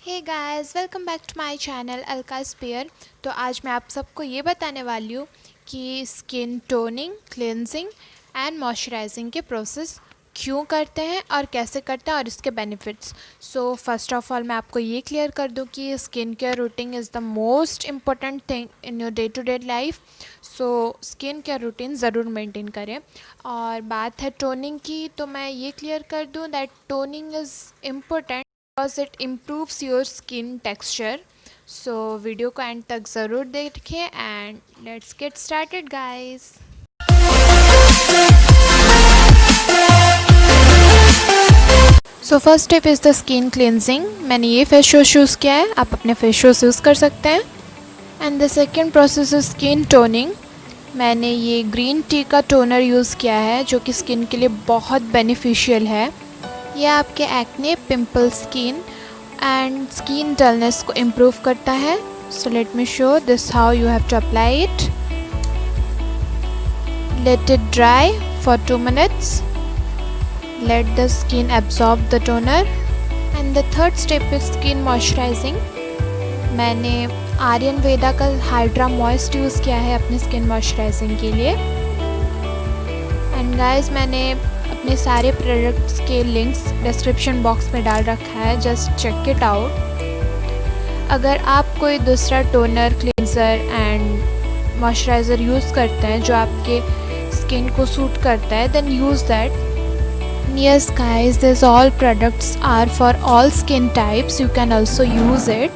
Hey guys, welcome back to my channel Alka स्पेयर। तो आज मैं आप सबको ये बताने वाली हूँ कि skin toning, cleansing and moisturising के प्रोसेस क्यों करते हैं और कैसे करते हैं और इसके benefits. So first of all मैं आपको ये क्लियर कर दूँ कि skin care routine is the most important thing in your day to day life. So skin care routine ज़रूर मेंटेन करें। और बात है टोनिंग की, तो मैं ये क्लियर कर दूँ that toning is important because it improves your skin texture. So video को एंड तक ज़रूर देखें and let's get started guys. So first step is the skin cleansing. मैंने ये फेस वॉश यूज़ किया है, आप अपने फेस वॉश यूज़ कर सकते हैं। And the second process is skin toning. मैंने ये ग्रीन टी का टोनर यूज़ किया है जो कि स्किन के लिए बहुत बेनिफिशियल है। ये आपके acne, pimple, skin and skin dullness को इम्प्रूव करता है। So let me show this how you have to apply it. Let it dry for 2 minutes. Let the skin absorb the toner. And the third step is skin moisturizing. मैंने आर्यन वेदा का hydra moist use किया है अपनी skin moisturising के लिए। And guys, मैंने अपने सारे प्रोडक्ट्स के लिंक्स डिस्क्रिप्शन बॉक्स में डाल रखा है, जस्ट चेक इट आउट। अगर आप कोई दूसरा toner, cleanser and moisturiser use करते हैं जो आपके स्किन को सूट करता है, then use that. Yes guys, these all products are for all skin types. You can also use it.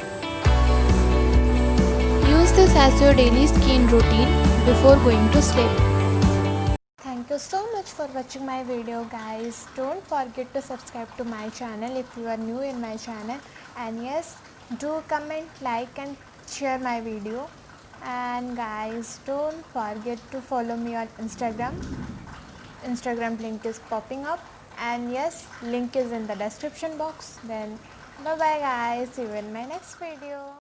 Use this as your daily skin routine before going to sleep. Thank you so much for watching my video guys. Don't forget to subscribe to my channel if you are new in my channel. And yes, do comment, like and share my video. And guys, don't forget to follow me on Instagram. Instagram link is popping up. And yes, link is in the description box. Then bye bye guys, see you in my next video.